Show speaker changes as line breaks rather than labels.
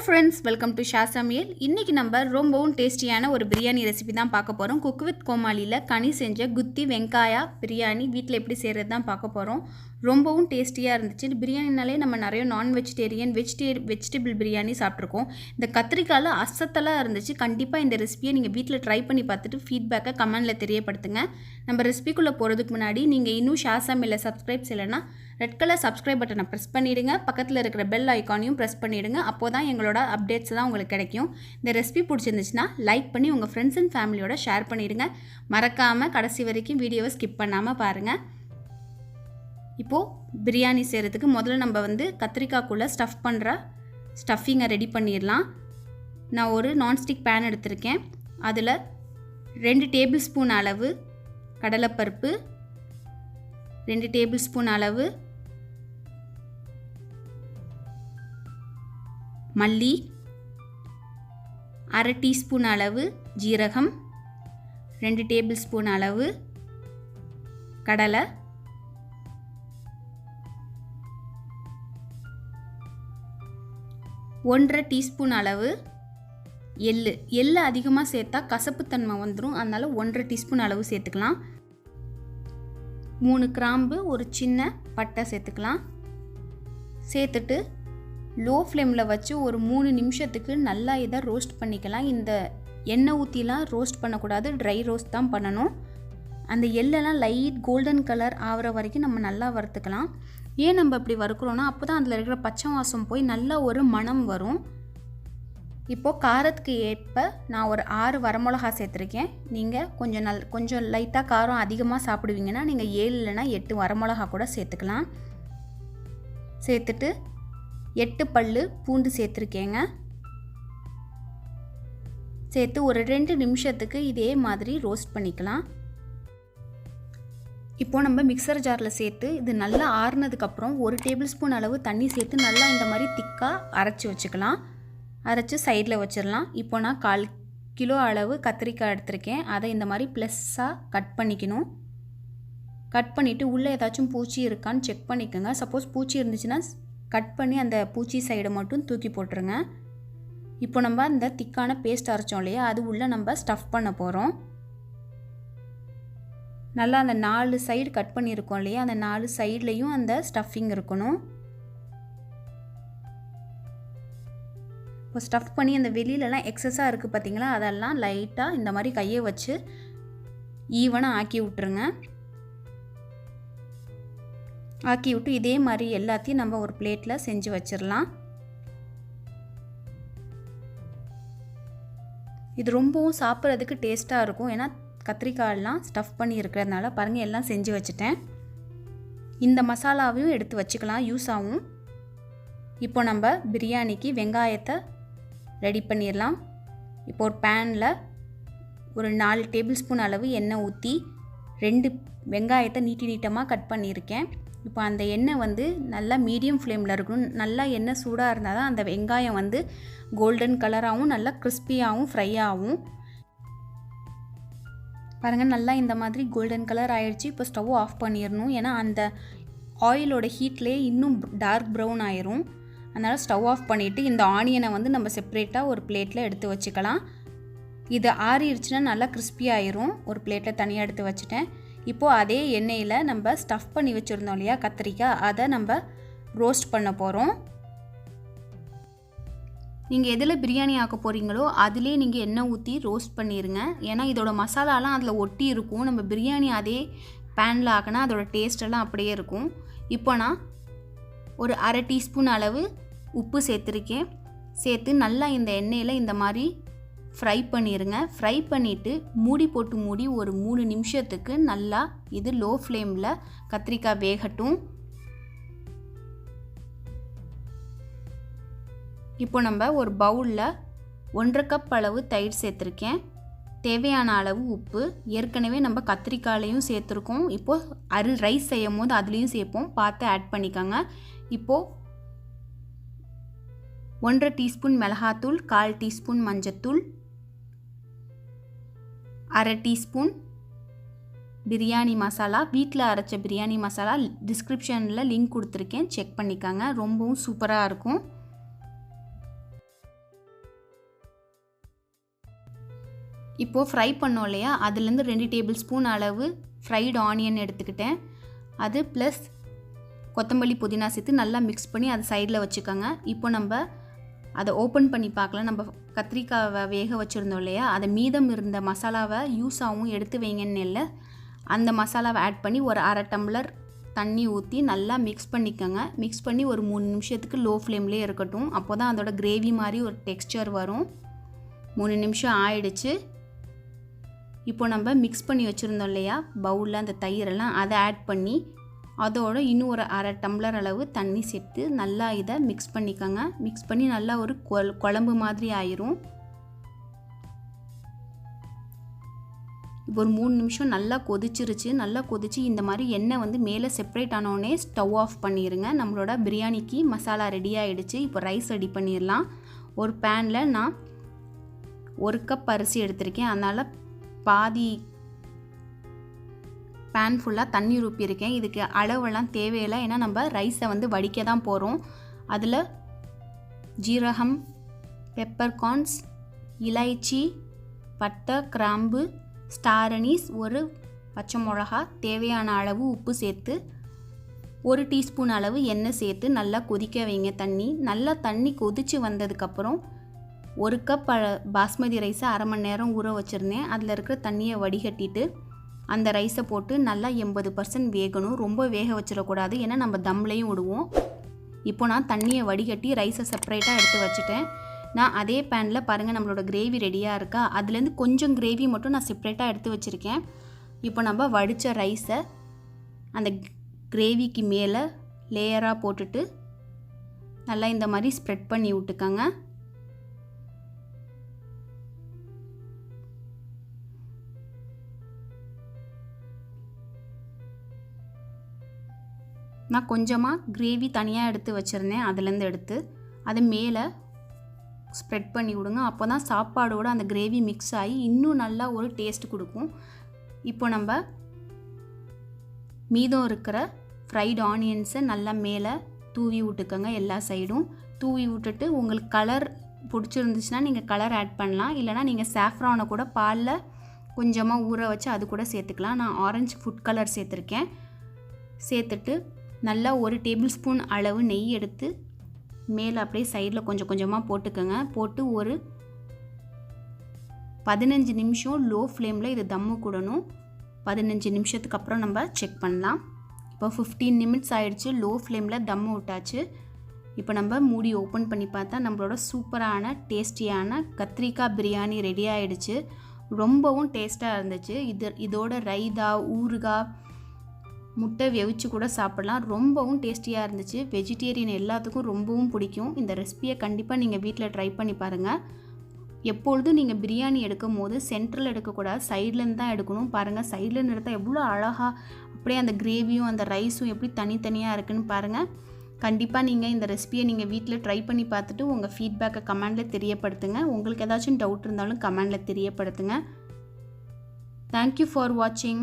friends, welcome to Sha Samayal. இன்னைக்கு நம்ம ரொம்பவும் டேஸ்டியான ஒரு பிரியாணி ரெசிபி தான் பார்க்க போறோம். குக் வித் கோமாலில கனி செஞ்ச குத்தி வெங்காயா பிரியாணி வீட்ல எப்படி செய்யறது தான் பார்க்க போறோம். ரொம்பவும் டேஸ்டியா இருந்துச்சு. பிரியாணினாலே நம்ம நிறைய நான் வெஜிடேரியன் வெஜிடபிள் பிரியாணி சாப்பிட்டுருக்கோம். இந்த கத்திரிக்கால அசத்தலா இருந்துச்சு. கண்டிப்பா இந்த ரெசிபியை நீங்க வீட்ல ட்ரை பண்ணி பார்த்துட்டு ஃபீட்பேக்கை கமெண்ட்ல தெரியப்படுத்துங்க. நம்ம ரெசிபிக்குள்ள போறதுக்கு முன்னாடி நீங்க இன்னும் ஷா சமையலை சப்ஸ்கிரைப் செய்யலைன்னா ரெட் கலர் சப்ஸ்கிரைப் பட்டனை ப்ரெஸ் பண்ணிடுங்க. பக்கத்தில் இருக்கிற பெல் ஐக்கானையும் ப்ரெஸ் பண்ணிடுங்க. அப்போ தான் எங்களோட அப்டேட்ஸ் தான் உங்களுக்கு கிடைக்கும். இந்த ரெசிபி பிடிச்சிருந்துச்சுன்னா லைக் பண்ணி உங்கள் ஃப்ரெண்ட்ஸ் அண்ட் ஃபேமிலியோட ஷேர் பண்ணிடுங்க. மறக்காமல் கடைசி வரைக்கும் வீடியோவை ஸ்கிப் பண்ணாமல் பாருங்கள். இப்போது பிரியாணி செய்கிறதுக்கு முதல்ல நம்ம கத்திரிக்காய்க்குள்ளே ஸ்டஃபிங்கை ரெடி பண்ணிடலாம். நான் ஒரு நான்ஸ்டிக் பேன் எடுத்திருக்கேன். அதில் 2 டேபிள் ஸ்பூன் அளவு கடலைப்பருப்பு, 2 டேபிள் ஸ்பூன் அளவு மல்லி, 1/2 டீஸ்பூன் அளவு ஜீரகம், 2 டேபிள் ஸ்பூன் அளவு கடலை, 1/2 டீஸ்பூன் அளவு எள்ளு அதிகமாக சேர்த்தா கசப்புத்தன்மை வந்துடும். அதனால் 1/2 டீஸ்பூன் அளவு சேர்த்துக்கலாம். 3 கிராம்பு, ஒரு சின்ன பட்டை சேர்த்துக்கலாம். சேர்த்துட்டு லோ ஃப்ளேமில் வச்சு ஒரு 3 நிமிஷத்துக்கு நல்லா இதை ரோஸ்ட் பண்ணிக்கலாம். இந்த எண்ணெய் ஊற்றிலாம் ரோஸ்ட் பண்ணக்கூடாது, ட்ரை ரோஸ்ட் தான் பண்ணணும். அந்த எள்ளெல்லாம் லைட் கோல்டன் கலர் ஆகிற வரைக்கும் நம்ம நல்லா வறுத்துக்கலாம். ஏன் நம்ம இப்படி வறுக்கிறோன்னா அப்போ தான் அதில் இருக்கிற பச்சை வாசம் போய் நல்ல ஒரு மணம் வரும். இப்போது காரத்துக்கு ஏற்ப நான் ஒரு 6 வரமிளகா சேர்த்துருக்கேன். நீங்கள் கொஞ்சம் லைட்டாக காரம் அதிகமாக சாப்பிடுவீங்கன்னா நீங்கள் 7 இல்லைனா 8 வரமிளகா கூட சேர்த்துக்கலாம். சேர்த்துட்டு 8 பல்லு பூண்டு சேர்த்துருக்கேங்க. சேர்த்து ஒரு 2 நிமிஷத்துக்கு இதே மாதிரி ரோஸ்ட் பண்ணிக்கலாம். இப்போது நம்ம மிக்சர் ஜாரில் சேர்த்து இது நல்லா ஆறுனதுக்கப்புறம் 1 டேபிள் ஸ்பூன் அளவு தண்ணி சேர்த்து நல்லா இந்த மாதிரி திக்காக அரைச்சி வச்சுக்கலாம். அரைச்சி சைடில் வச்சிடலாம். இப்போ நான் 1/4 கிலோ அளவு கத்திரிக்காய் எடுத்திருக்கேன். அதை இந்த மாதிரி ப்ளஸ்ஸாக கட் பண்ணிக்கணும். கட் பண்ணிவிட்டு உள்ளே ஏதாச்சும் பூச்சி இருக்கான்னு செக் பண்ணிக்கோங்க. சப்போஸ் பூச்சி இருந்துச்சுன்னா கட் பண்ணி அந்த பூச்சி சைடை மட்டும் தூக்கி போட்டுருங்க. இப்போ நம்ம அந்த திக்கான பேஸ்ட் அரைச்சோம் இல்லையா, அது உள்ளே நம்ம ஸ்டஃப் பண்ண போகிறோம். நல்லா அந்த 4 சைடு கட் பண்ணியிருக்கோம் இல்லையா, அந்த 4 சைட்லேயும் அந்த ஸ்டஃபிங் இருக்கணும். இப்போ ஸ்டஃப் பண்ணி அந்த வெளியிலலாம் எக்ஸஸாக இருக்குது பார்த்திங்களா, அதெல்லாம் லைட்டாக இந்த மாதிரி கையை வச்சு ஈவனாக ஆக்கி விட்டுருங்க. ஆக்கி விட்டு இதே மாதிரி எல்லாத்தையும் நம்ம ஒரு பிளேட்டில் செஞ்சு வச்சிடலாம். இது ரொம்பவும் சாப்பிட்றதுக்கு டேஸ்ட்டாக இருக்கும். ஏன்னா கத்திரிக்காயெல்லாம் ஸ்டஃப் பண்ணி இருக்கிறதுனால பாருங்கள் எல்லாம் செஞ்சு வச்சுட்டேன். இந்த மசாலாவையும் எடுத்து வச்சுக்கலாம், யூஸ் ஆகும். இப்போ நம்ம பிரியாணிக்கு வெங்காயத்தை ரெடி பண்ணிடலாம். இப்போ ஒரு பேனில் ஒரு 4 டேபிள் ஸ்பூன் அளவு எண்ணெய் ஊற்றி 2 வெங்காயத்தை நீட்டமாக கட் பண்ணியிருக்கேன். இப்போ அந்த எண்ணெய் நல்லா மீடியம் ஃப்ளேமில் இருக்கணும். நல்லா எண்ணெய் சூடாக இருந்தால் தான் அந்த வெங்காயம் கோல்டன் கலராகவும் நல்லா கிறிஸ்பியாகவும் ஃப்ரை ஆகும். பாருங்கள் நல்லா இந்த மாதிரி கோல்டன் கலர் ஆகிடுச்சு. இப்போ ஸ்டவ் ஆஃப் பண்ணிடணும். ஏன்னா அந்த ஆயிலோட ஹீட்லேயே இன்னும் டார்க் ப்ரௌன் ஆயிரும். அதனால் ஸ்டவ் ஆஃப் பண்ணிவிட்டு இந்த ஆனியனை நம்ம செப்ரேட்டாக ஒரு பிளேட்டில் எடுத்து வச்சுக்கலாம். இது ஆறிடுச்சுன்னா நல்லா கிறிஸ்பி ஆயிரும். ஒரு பிளேட்டில் தனியாக எடுத்து வச்சுட்டேன். இப்போது அதே எண்ணெயில் நம்ம ஸ்டஃப் பண்ணி வச்சுருந்தோம் இல்லையா கத்திரிக்காய், அதை நம்ம ரோஸ்ட் பண்ண போகிறோம். நீங்கள் எதில் பிரியாணி ஆக்க போகிறீங்களோ அதிலே நீங்கள் எண்ணெய் ஊற்றி ரோஸ்ட் பண்ணிடுங்க. ஏன்னா இதோட மசாலாலாம் அதில் ஒட்டி இருக்கும். நம்ம பிரியாணி அதே பேனில் ஆக்கினா அதோட டேஸ்டெல்லாம் அப்படியே இருக்கும். இப்போ நான் ஒரு 1/2 டீஸ்பூன் அளவு உப்பு சேர்த்துருக்கேன். சேர்த்து நல்லா இந்த எண்ணெயில் இந்த மாதிரி ஃப்ரை பண்ணிடுங்க. ஃப்ரை பண்ணிவிட்டு மூடி ஒரு 3 நிமிஷத்துக்கு நல்லா இது லோ ஃப்ளேமில் கத்திரிக்காய் வேகட்டும். இப்போ நம்ம ஒரு பவுலில் 1/2 கப் அளவு தயிர் சேர்த்துருக்கேன். தேவையான அளவு உப்பு. ஏற்கனவே நம்ம கத்திரிக்காயிலையும் சேர்த்துருக்கோம். இப்போது ரைஸ் செய்யும் போது அதுலேயும் சேர்ப்போம், பார்த்து ஆட் பண்ணிக்கோங்க. இப்போது 1/2 டீஸ்பூன் மிளகாத்தூள், 1/4 டீஸ்பூன் மஞ்சத்தூள், 1/2 டீஸ்பூன் பிரியாணி மசாலா. வீட்டில் அரைச்ச பிரியாணி மசாலா டிஸ்கிரிப்ஷனில் லிங்க் கொடுத்துருக்கேன், செக் பண்ணிக்கோங்க. ரொம்பவும் சூப்பராக இருக்கும். இப்போது ஃப்ரை பண்ணோம் இல்லையா, அதுலேருந்து 2 டேபிள் ஸ்பூன் அளவு ஃப்ரைடு ஆனியன் எடுத்துக்கிட்டேன். அது ப்ளஸ் கொத்தமல்லி புதினா சேர்த்து நல்லா மிக்ஸ் பண்ணி அதை சைடில் வச்சுக்கோங்க. இப்போ நம்ம அதை ஓப்பன் பண்ணி பார்க்கலாம். நம்ம கத்திரிக்காவை வேக வச்சுருந்தோம் இல்லையா, அதை மீதம் இருந்த மசாலாவை யூஸாகவும் எடுத்து வைங்கன்னு இல்லை, அந்த மசாலாவை ஆட் பண்ணி ஒரு 1/2 டம்ளர் தண்ணி ஊற்றி நல்லா மிக்ஸ் பண்ணிக்கோங்க. மிக்ஸ் பண்ணி ஒரு 3 நிமிஷத்துக்கு லோ ஃப்ளேம்லேயே இருக்கட்டும். அப்போ தான் அதோட கிரேவி மாதிரி ஒரு டெக்ஸ்சர் வரும். 3 நிமிஷம் ஆயிடுச்சு. இப்போ நம்ம மிக்ஸ் பண்ணி வச்சுருந்தோம் இல்லையா பவுலில் அந்த தயிரெல்லாம், அதை ஆட் பண்ணி அதோட இன்னும் ஒரு 1/2 டம்ளர் அளவு தண்ணி சேர்த்து நல்லா இதை மிக்ஸ் பண்ணிக்கோங்க. மிக்ஸ் பண்ணி நல்லா ஒரு குழம்பு மாதிரி ஆயிரும். இப்போ ஒரு 3 நிமிஷம் நல்லா கொதிச்சிருச்சு. நல்லா கொதிச்சு இந்த மாதிரி எண்ணெய் வந்து மேலே செப்பரேட் ஆனோடனே ஸ்டவ் ஆஃப் பண்ணிடுங்க. நம்மளோட பிரியாணிக்கு மசாலா ரெடி ஆகிடுச்சு. இப்போ ரைஸ் ரெடி பண்ணிடலாம். ஒரு பேனில் நான் 1 கப் அரிசி எடுத்திருக்கேன். அதனால் பாதி பேன் ஃபுல்லாக தண்ணி ஊற்றிருக்கேன். இதுக்கு அளவெல்லாம் தேவையில்லை, ஏன்னா நம்ம ரைஸை வந்து வடிக்க தான் போகிறோம். அதில் ஜீரகம், பெப்பர்கார்ன்ஸ், இலைச்சி, பட்டை, கிராம்பு, ஸ்டார் அனீஸ், ஒரு பச்சை மிளகா, தேவையான அளவு உப்பு சேர்த்து 1 டீஸ்பூன் அளவு எண்ணெய் சேர்த்து நல்லா கொதிக்க வைங்க. நல்லா தண்ணி கொதித்து வந்ததுக்கப்புறம் 1 கப் பாஸ்மதி ரைஸை 1/2 மணி நேரம் ஊற வச்சுருந்தேன். அதில் இருக்கிற தண்ணியை வடிகட்டிட்டு அந்த ரைஸை போட்டு நல்லா 80% வேகணும். ரொம்ப வேக வச்சிடக்கூடாது, ஏன்னா நம்ம தம்லையும் விடுவோம். இப்போ நான் தண்ணியை வடிகட்டி ரைஸை செப்பரேட்டாக எடுத்து வச்சுட்டேன். நான் அதே பேனில் பாருங்கள் நம்மளோட கிரேவி ரெடியாக இருக்கா, அதுலேருந்து கொஞ்சம் கிரேவி மட்டும் நான் செப்பரேட்டாக எடுத்து வச்சுருக்கேன். இப்போ நம்ம வடித்த ரைஸை அந்த கிரேவிக்கு மேலே லேயராக போட்டுட்டு நல்லா இந்த மாதிரி ஸ்ப்ரெட் பண்ணி விட்டுக்கோங்க. நான் கொஞ்சமாக கிரேவி தனியாக எடுத்து வச்சுருந்தேன், அதுலேருந்து எடுத்து அதை மேலே ஸ்ப்ரெட் பண்ணி விடுங்க. அப்போ தான் சாப்பாடோட அந்த கிரேவி மிக்ஸ் ஆகி இன்னும் நல்லா ஒரு டேஸ்ட் கொடுக்கும். இப்போ நம்ம மீதம் இருக்கிற ஃப்ரைடு ஆனியன்ஸை நல்லா மேலே தூவி விட்டுக்கோங்க. எல்லா சைடும் தூவி விட்டுட்டு உங்களுக்கு கலர் பிடிச்சிருந்துச்சுன்னா நீங்கள் கலர் ஆட் பண்ணலாம். இல்லைனா நீங்கள் சாஃப்ரானை கூட பாலில் கொஞ்சமாக ஊற வச்சு அது கூட சேர்த்துக்கலாம். நான் ஆரஞ்சு ஃபுட் கலர் சேர்த்துருக்கேன். சேர்த்துட்டு நல்லா 1 டேபிள் ஸ்பூன் அளவு நெய் எடுத்து மேலே அப்படியே சைடில் கொஞ்சம் கொஞ்சமாக போட்டுக்கோங்க. போட்டு ஒரு 15 நிமிஷம் லோ ஃப்ளேமில் இது தம்மு கூடணும். 15 நிமிஷத்துக்கு அப்புறம் நம்ம செக் பண்ணலாம். இப்போ 15 நிமிட்ஸ் ஆகிடுச்சு. லோ ஃப்ளேமில் தம்மு விட்டாச்சு. இப்போ நம்ம மூடி ஓப்பன் பண்ணி பார்த்தா நம்மளோட சூப்பரான டேஸ்டியான கத்திரிக்காய் பிரியாணி ரெடி ஆகிடுச்சு. ரொம்பவும் டேஸ்ட்டாக இருந்துச்சு. இதோட ரைதா, ஊறுகாய், முட்டை வெவிச்சு கூட சாப்பிடலாம். ரொம்பவும் டேஸ்டியாக இருந்துச்சு. வெஜிடேரியன் எல்லாத்துக்கும் ரொம்பவும் பிடிக்கும். இந்த ரெசிபியை கண்டிப்பாக நீங்கள் வீட்டில் ட்ரை பண்ணி பாருங்கள். எப்பொழுதும் நீங்கள் பிரியாணி எடுக்கும் போது சென்ட்ரல் எடுக்கக்கூடாது, சைட்லேருந்து தான் எடுக்கணும். பாருங்கள், சைட்லேருந்து எடுத்தால் எவ்வளோ அழகாக அப்படியே அந்த கிரேவியும் அந்த ரைஸும் எப்படி தனித்தனியாக இருக்குன்னு பாருங்கள். கண்டிப்பாக நீங்கள் இந்த ரெசிபியை நீங்கள் வீட்டில் ட்ரை பண்ணி பார்த்துட்டு உங்கள் ஃபீட்பேக்கை கமெண்டில் தெரியப்படுத்துங்க. உங்களுக்கு ஏதாச்சும் டவுட் இருந்தாலும் கமெண்டில் தெரியப்படுத்துங்க. தேங்க்யூ ஃபார் வாட்சிங்.